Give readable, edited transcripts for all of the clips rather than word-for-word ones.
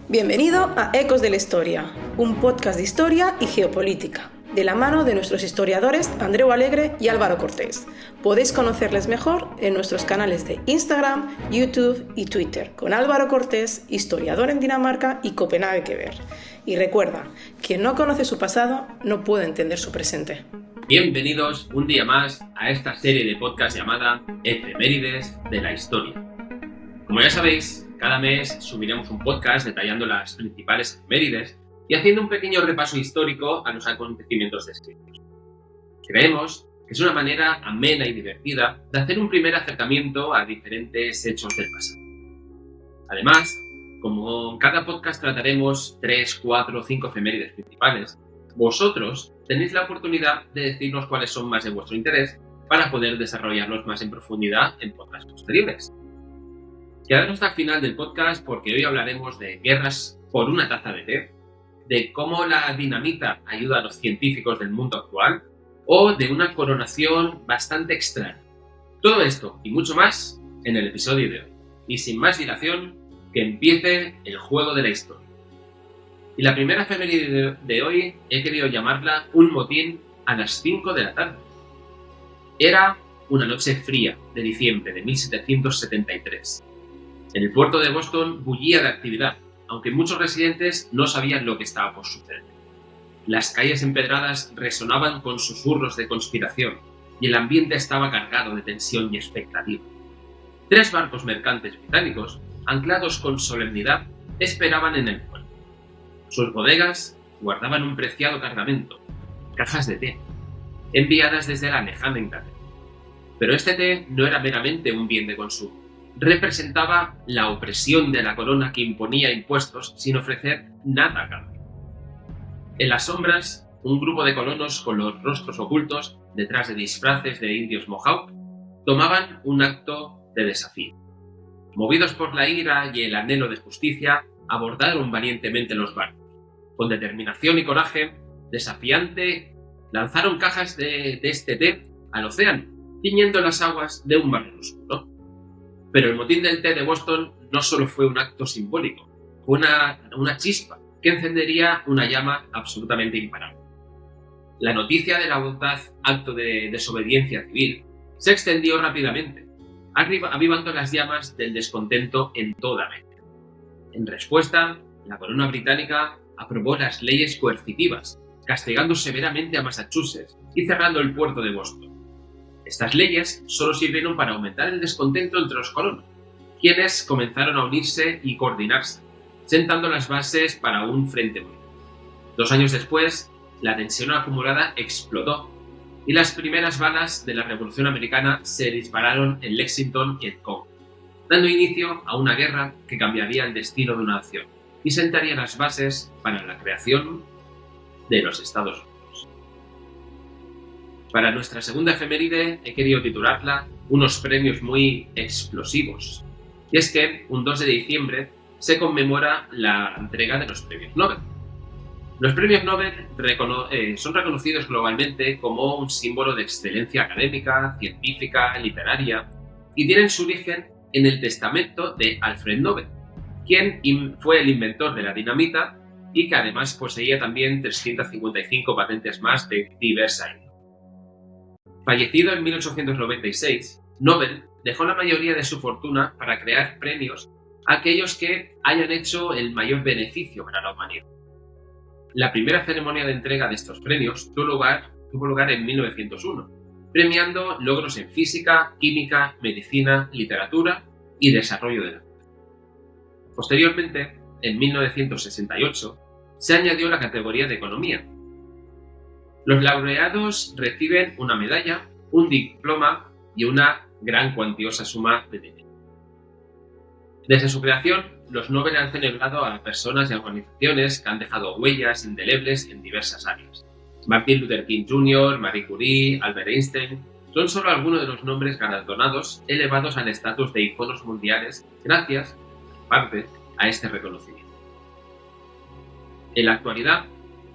Bienvenido a Ecos de la Historia, un podcast de historia y geopolítica, de la mano de nuestros historiadores Andreu Alegre y Álvaro Cortés. Podéis conocerles mejor en nuestros canales de Instagram, YouTube y Twitter, con Álvaro Cortés, historiador en Dinamarca y Copenhague que ver. Y recuerda, quien no conoce su pasado no puede entender su presente. Bienvenidos un día más a esta serie de podcast llamada Efemérides de la Historia. Como ya sabéis, cada mes subiremos un podcast detallando las principales efemérides y haciendo un pequeño repaso histórico a los acontecimientos descritos. Creemos que es una manera amena y divertida de hacer un primer acercamiento a diferentes hechos del pasado. Además, como en cada podcast trataremos 3, 4 o 5 efemérides principales, vosotros tenéis la oportunidad de decirnos cuáles son más de vuestro interés para poder desarrollarlos más en profundidad en podcasts posteriores. Quedaros hasta el final del podcast porque hoy hablaremos de guerras por una taza de té, de cómo la dinamita ayuda a los científicos del mundo actual o de una coronación bastante extraña. Todo esto y mucho más en el episodio de hoy. Y sin más dilación, que empiece el juego de la historia. Y la primera efeméride de hoy he querido llamarla un motín a las 5 de la tarde. Era una noche fría de diciembre de 1773. El puerto de Boston bullía de actividad, aunque muchos residentes no sabían lo que estaba por suceder. Las calles empedradas resonaban con susurros de conspiración y el ambiente estaba cargado de tensión y expectativa. 3 barcos mercantes británicos, anclados con solemnidad, esperaban en el puerto. Sus bodegas guardaban un preciado cargamento, cajas de té, enviadas desde la lejana Inglaterra. Pero este té no era meramente un bien de consumo. Representaba la opresión de la corona que imponía impuestos sin ofrecer nada a cambio. En las sombras, un grupo de colonos con los rostros ocultos detrás de disfraces de indios Mohawk tomaban un acto de desafío. Movidos por la ira y el anhelo de justicia, abordaron valientemente los barcos. Con determinación y coraje desafiante, lanzaron cajas de este té al océano, tiñendo las aguas de un marrón oscuro. Pero el motín del té de Boston no solo fue un acto simbólico, fue una chispa que encendería una llama absolutamente imparable. La noticia del audaz acto de desobediencia civil se extendió rápidamente, avivando las llamas del descontento en toda América. En respuesta, la corona británica aprobó las leyes coercitivas, castigando severamente a Massachusetts y cerrando el puerto de Boston. Estas leyes solo sirvieron para aumentar el descontento entre los colonos, quienes comenzaron a unirse y coordinarse, sentando las bases para un frente unido. 2 años después, la tensión acumulada explotó y las primeras balas de la Revolución Americana se dispararon en Lexington y en Concord, dando inicio a una guerra que cambiaría el destino de una nación y sentaría las bases para la creación de los Estados Unidos. Para nuestra segunda efeméride he querido titularla unos premios muy explosivos. Y es que un 2 de diciembre se conmemora la entrega de los premios Nobel. Los premios Nobel son reconocidos globalmente como un símbolo de excelencia académica, científica, literaria y tienen su origen en el testamento de Alfred Nobel, quien fue el inventor de la dinamita y que además poseía también 355 patentes más de diversa índole. Fallecido en 1896, Nobel dejó la mayoría de su fortuna para crear premios a aquellos que hayan hecho el mayor beneficio para la humanidad. La primera ceremonia de entrega de estos premios tuvo lugar en 1901, premiando logros en física, química, medicina, literatura y desarrollo de la vida. Posteriormente, en 1968, se añadió la categoría de economía. Los laureados reciben una medalla, un diploma y una gran cuantiosa suma de dinero. Desde su creación, los Nobel han celebrado a personas y organizaciones que han dejado huellas indelebles en diversas áreas. Martin Luther King Jr., Marie Curie, Albert Einstein son solo algunos de los nombres galardonados elevados al estatus de iconos mundiales gracias, en parte, a este reconocimiento. En la actualidad,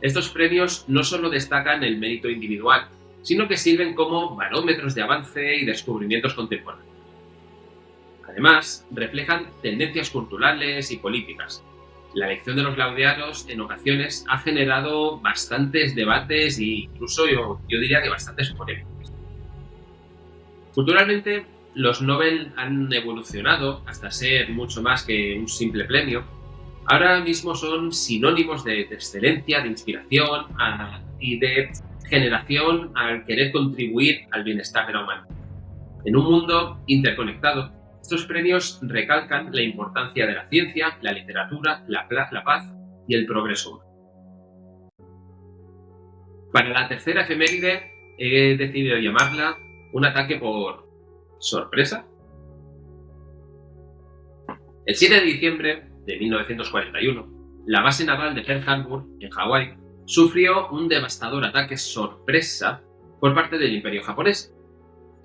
estos premios no solo destacan el mérito individual, sino que sirven como barómetros de avance y descubrimientos contemporáneos. Además, reflejan tendencias culturales y políticas, La elección de los laureados en ocasiones ha generado bastantes debates e incluso yo diría que bastantes polémicas. Culturalmente, los Nobel han evolucionado hasta ser mucho más que un simple premio. Ahora mismo son sinónimos de excelencia, de inspiración y de generación al querer contribuir al bienestar de la humanidad. En un mundo interconectado, estos premios recalcan la importancia de la ciencia, la literatura, la paz y el progreso humano. Para la tercera efeméride he decidido llamarla un ataque por sorpresa. El 7 de diciembre de 1941, la base naval de Pearl Harbor, en Hawái, sufrió un devastador ataque sorpresa por parte del Imperio japonés.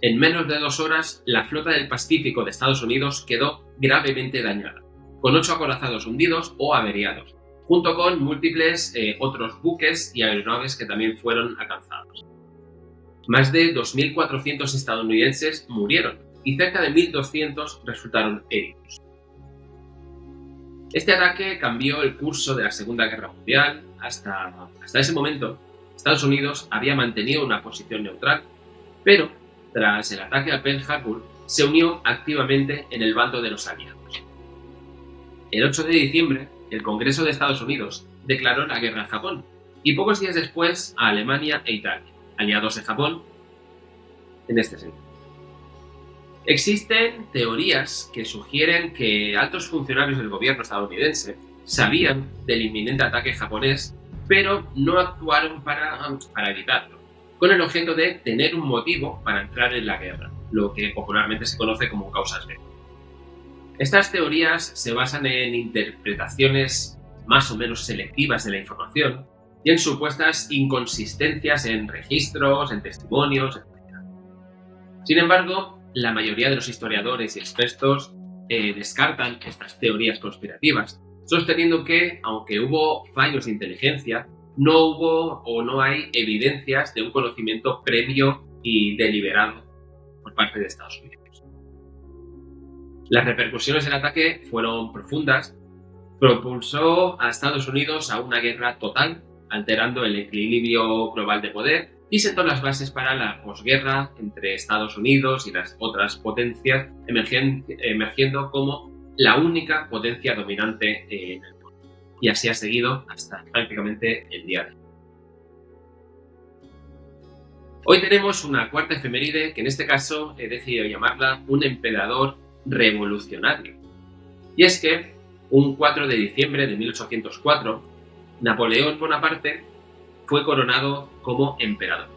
En menos de 2 horas, la flota del Pacífico de Estados Unidos quedó gravemente dañada, con 8 acorazados hundidos o averiados, junto con múltiples otros buques y aeronaves que también fueron alcanzados. Más de 2.400 estadounidenses murieron y cerca de 1.200 resultaron heridos. Este ataque cambió el curso de la Segunda Guerra Mundial. Hasta ese momento, Estados Unidos había mantenido una posición neutral, pero tras el ataque a Pearl Harbor, se unió activamente en el bando de los aliados. El 8 de diciembre, el Congreso de Estados Unidos declaró la guerra a Japón y pocos días después a Alemania e Italia, aliados de Japón en este sentido. Existen teorías que sugieren que altos funcionarios del gobierno estadounidense sabían del inminente ataque japonés, pero no actuaron para evitarlo, con el objeto de tener un motivo para entrar en la guerra, lo que popularmente se conoce como causas belli. Estas teorías se basan en interpretaciones más o menos selectivas de la información y en supuestas inconsistencias en registros, en testimonios, etc. Sin embargo, la mayoría de los historiadores y expertos descartan estas teorías conspirativas, sosteniendo que, aunque hubo fallos de inteligencia, no hubo o no hay evidencias de un conocimiento previo y deliberado por parte de Estados Unidos. Las repercusiones del ataque fueron profundas, propulsó a Estados Unidos a una guerra total, alterando el equilibrio global de poder y sentó las bases para la posguerra entre Estados Unidos y las otras potencias, emergiendo como la única potencia dominante en el mundo. Y así ha seguido hasta prácticamente el día de hoy. Hoy tenemos una cuarta efeméride que en este caso he decidido llamarla un emperador revolucionario. Y es que un 4 de diciembre de 1804, Napoleón Bonaparte fue coronado como emperador.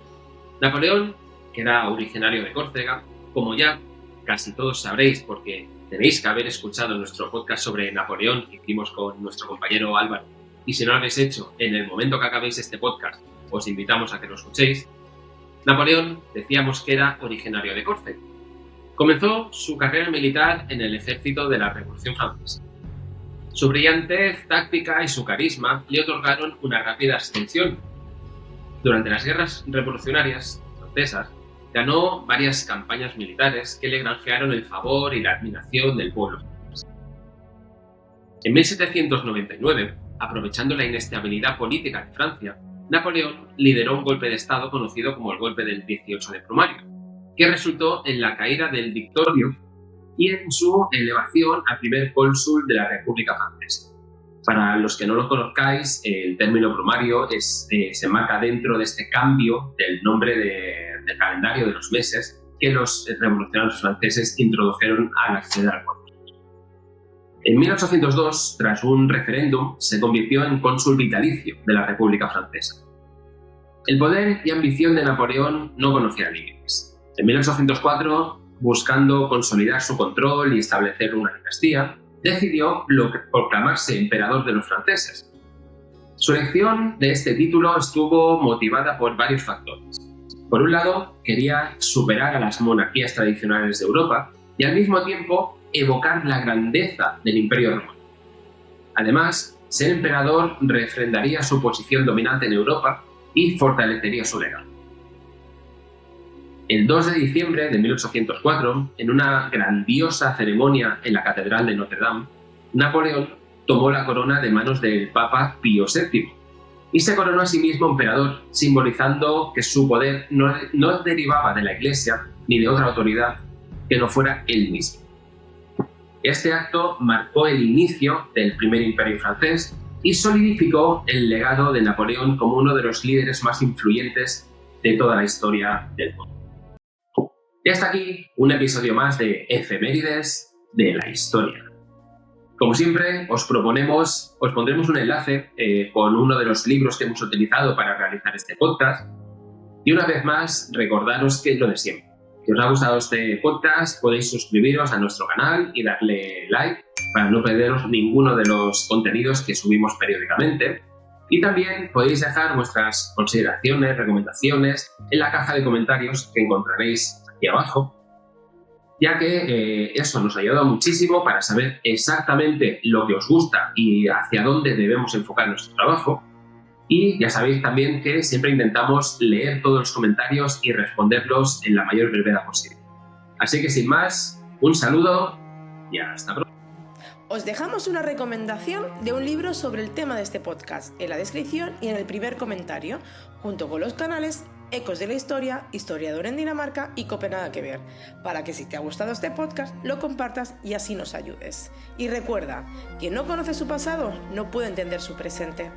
Napoleón, que era originario de Córcega, como ya casi todos sabréis porque tenéis que haber escuchado nuestro podcast sobre Napoleón que hicimos con nuestro compañero Álvaro, y si no lo habéis hecho en el momento que acabéis este podcast, os invitamos a que lo escuchéis. Napoleón, decíamos que era originario de Córcega. Comenzó su carrera militar en el ejército de la Revolución Francesa. Su brillantez táctica y su carisma le otorgaron una rápida ascensión. Durante las guerras revolucionarias francesas, ganó varias campañas militares que le granjearon el favor y la admiración del pueblo francés. En 1799, aprovechando la inestabilidad política de Francia, Napoleón lideró un golpe de Estado conocido como el golpe del 18 de Brumario, que resultó en la caída del Dictorio y en su elevación a primer cónsul de la República Francesa. Para los que no lo conozcáis, el término brumario se marca dentro de este cambio del nombre del calendario de los meses que los revolucionarios franceses introdujeron al acceder al poder. En 1802, tras un referéndum, se convirtió en cónsul vitalicio de la República Francesa. El poder y ambición de Napoleón no conocían límites. En 1804, buscando consolidar su control y establecer una dinastía, decidió proclamarse emperador de los franceses. Su elección de este título estuvo motivada por varios factores. Por un lado, quería superar a las monarquías tradicionales de Europa y al mismo tiempo evocar la grandeza del Imperio Romano. Además, ser emperador refrendaría su posición dominante en Europa y fortalecería su legado. El 2 de diciembre de 1804, en una grandiosa ceremonia en la Catedral de Notre Dame, Napoleón tomó la corona de manos del Papa Pío VII y se coronó a sí mismo emperador, simbolizando que su poder no derivaba de la Iglesia ni de otra autoridad que no fuera él mismo. Este acto marcó el inicio del primer imperio francés y solidificó el legado de Napoleón como uno de los líderes más influyentes de toda la historia del mundo. Y hasta aquí un episodio más de Efemérides de la Historia. Como siempre, os pondremos un enlace con uno de los libros que hemos utilizado para realizar este podcast. Y una vez más, recordaros que es lo de siempre. Si os ha gustado este podcast, podéis suscribiros a nuestro canal y darle like para no perderos ninguno de los contenidos que subimos periódicamente. Y también podéis dejar vuestras consideraciones, recomendaciones en la caja de comentarios que encontraréis aquí abajo, ya que eso nos ha ayudado muchísimo para saber exactamente lo que os gusta y hacia dónde debemos enfocar nuestro trabajo. Y ya sabéis también que siempre intentamos leer todos los comentarios y responderlos en la mayor brevedad posible. Así que sin más, un saludo y hasta pronto. Os dejamos una recomendación de un libro sobre el tema de este podcast en la descripción y en el primer comentario, junto con los canales Ecos de la Historia, Historiador en Dinamarca y Copenhague que ver, para que si te ha gustado este podcast lo compartas y así nos ayudes. Y recuerda, quien no conoce su pasado no puede entender su presente.